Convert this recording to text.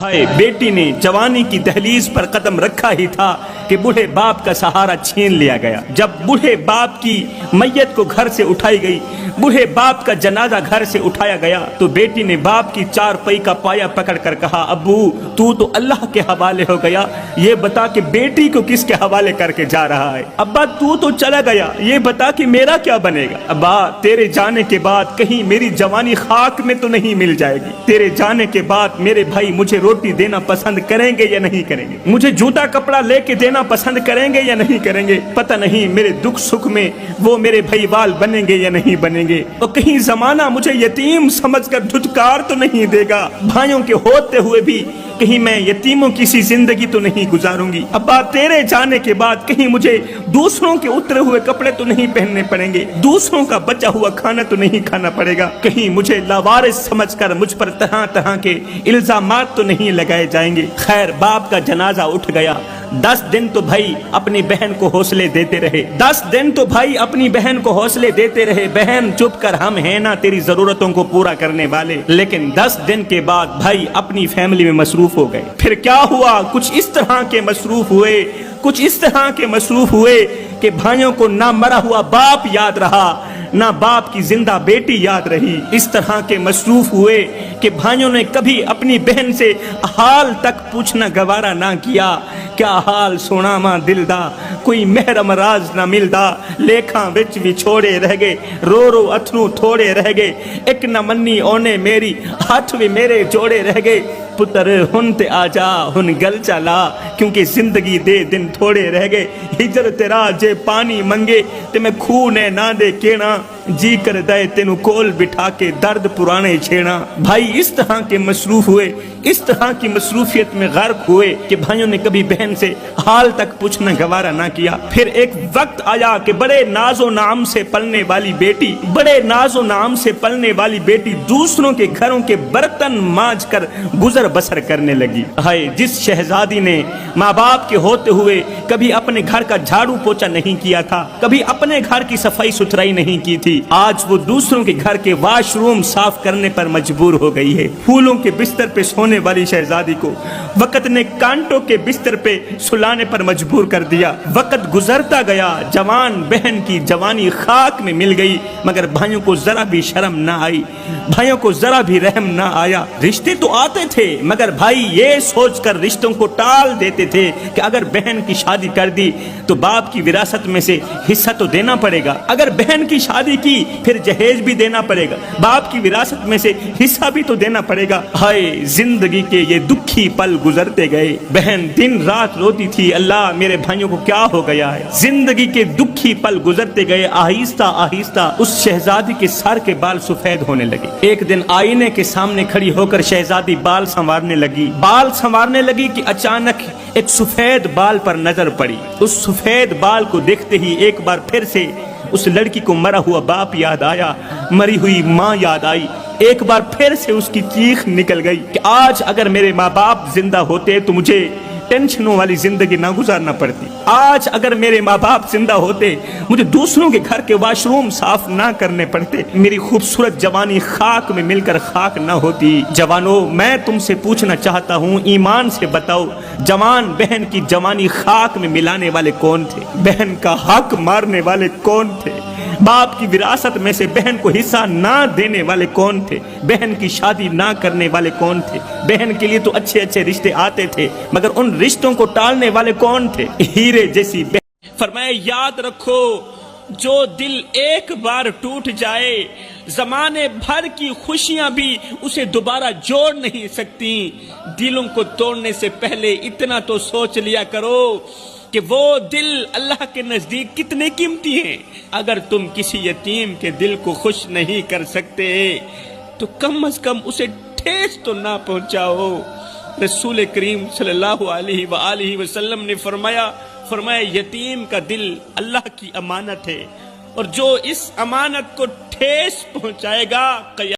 हाय बेटी ने जवानी की दहलीज पर कदम रखा ही था कि बूढ़े बाप का सहारा छीन लिया गया। जब बूढ़े बाप की मैयत को घर से उठाई गई, बूढ़े बाप का जनाजा घर से उठाया गया, तो बेटी ने बाप की चारपाई का पाया पकड़कर कहा, अब्बू तू तो अल्लाह के हवाले हो गया, ये बता कि बेटी को किसके हवाले करके जा रहा है। अब्बा तू तो चला गया, ये बता कि मेरा क्या बनेगा। अब्बा तेरे जाने के बाद कहीं मेरी जवानी खाक में तो नहीं मिल जाएगी। तेरे जाने के बाद मेरे भाई मुझे रोटी देना पसंद करेंगे या नहीं करेंगे, मुझे जूता कपड़ा लेके देना पसंद करेंगे या नहीं करेंगे, पता नहीं मेरे दुख सुख में वो मेरे भाईवाल बनेंगे या नहीं बनेंगे। तो कहीं जमाना मुझे यतीम समझकर धुतकार तो नहीं देगा। भाइयों के होते हुए भी कहीं मैं यतीमों की सी जिंदगी तो नहीं गुजारूंगी। अब्बा तेरे जाने के बाद कहीं मुझे दूसरों के उतरे हुए कपड़े तो नहीं पहनने पड़ेंगे, दूसरों का बचा हुआ खाना तो नहीं खाना पड़ेगा, कहीं मुझे लावारिस समझकर मुझ पर तरह तरह के इल्जामात तो नहीं लगाए जाएंगे। खैर बाप का जनाजा उठ गया। 10 दिन तो भाई अपनी बहन को हौसले देते रहे, 10 दिन तो भाई अपनी बहन को हौसले देते रहे, बहन चुप कर, हम हैं ना तेरी जरूरतों को पूरा करने वाले। लेकिन 10 दिन के बाद भाई अपनी फैमिली में मसरूफ हो गए। फिर क्या हुआ, कुछ इस तरह के मसरूफ हुए, कुछ इस तरह के मसरूफ हुए कि भाइयों को ना मरा हुआ बाप याद रहा, ना बाप की जिंदा बेटी याद रही। इस तरह के मसरूफ हुए कि भाइयों ने कभी अपनी बहन से हाल तक पूछना गवारा ना किया। क्या हाल सोना मां दिलदा, कोई महरम राज ना मिलदा, लेखा विच विछोड़े रह गए, रो रो अथरू थोड़े रह गए, एक न मन्नी ओने मेरी, हाथ भी मेरे जोड़े रह गए। पुत्र हुन ते आजा हुन गल चला, क्योंकि जिंदगी दे दिन थोड़े रह गए। हिजर तेरा जे पानी मंगे ते मैं खूह ने ना दे केना, जी कर दे तेनू कोल बिठा के दर्द पुराने छेड़ा। भाई इस तरह के मसरूफ हुए, इस तरह की मसरूफियत में गर्क हुए कि भाइयों ने कभी बहन से हाल तक पूछना गवारा ना किया। फिर एक वक्त आया कि बड़े नाजो नाम से पलने वाली बेटी, बड़े नाजो नाम से पलने वाली बेटी दूसरों के घरों के बर्तन मांज कर गुजर बसर करने लगी। हाय जिस शहजादी ने माँ बाप के होते हुए कभी अपने घर का झाड़ू पोछा नहीं किया था, कभी अपने घर की सफाई सुथराई नहीं की थी, आज वो दूसरों के घर के वॉशरूम साफ करने पर मजबूर हो गई है। फूलों के बिस्तर पे सोने वाली शहजादी को वक्त ने कांटों के बिस्तर पे सुलाने पर मजबूर कर दिया। वक्त गुजरता गया, जवान बहन की जवानी खाक में मिल गई, मगर भाइयों को जरा भी शर्म ना आई, भाइयों को जरा भी रहम ना आया। रिश्ते तो आते थे मगर भाई ये सोचकर रिश्तों को टाल देते थे कि अगर बहन की शादी कर दी तो बाप की विरासत में से हिस्सा तो देना पड़ेगा, अगर बहन की शादी की फिर जहेज भी देना पड़ेगा, बाप की विरासत में से हिस्सा भी तो देना पड़ेगा। हाय जिंदगी के ये दुखी पल गुजरते गए। बहन दिन रात रोती थी, अल्लाह मेरे भाइयों को क्या हो गया है। जिंदगी के दुखी पल गुजरते गए। आहिस्ता आहिस्ता उस शहजादी के सर के बाल सफेद होने लगे। एक दिन आईने के सामने खड़ी होकर शहजादी बाल संवारने लगी, बाल संवारने लगी कि अचानक एक सफेद बाल पर नजर पड़ी। उस सफेद बाल को देखते ही एक बार फिर से उस लड़की को मरा हुआ बाप याद आया, मरी हुई माँ याद आई। एक बार फिर से उसकी चीख निकल गई कि आज अगर मेरे माँ बाप जिंदा होते तो मुझे टेंशनों वाली जिंदगी ना गुजारना पड़ती। आज अगर मेरे माँ बाप जिंदा होते मुझे दूसरों के घर के वॉशरूम साफ ना करने पड़ते, मेरी खूबसूरत जवानी खाक में मिलकर खाक ना होती। जवानों मैं तुमसे पूछना चाहता हूँ, ईमान से बताओ, जवान बहन की जवानी खाक में मिलाने वाले कौन थे? बहन का हक मारने वाले कौन थे? बाप की विरासत में से बहन को हिस्सा ना देने वाले कौन थे? बहन की शादी ना करने वाले कौन थे? बहन के लिए तो अच्छे अच्छे रिश्ते आते थे, मगर उन रिश्तों को टालने वाले कौन थे? हीरे जैसी बहन। फरमाया याद रखो, जो दिल एक बार टूट जाए जमाने भर की खुशियां भी उसे दोबारा जोड़ नहीं सकती। दिलों को तोड़ने से पहले इतना तो सोच लिया करो कि वो दिल अल्लाह के नजदीक कितने कीमती हैं। अगर तुम किसी यतीम के दिल को खुश नहीं कर सकते तो कम से कम उसे ठेस तो ना पहुंचाओ। रसूल करीम सल्लल्लाहु अलैहि वसल्लम ने फरमाया यतीम का दिल अल्लाह की अमानत है, और जो इस अमानत को ठेस पहुंचाएगा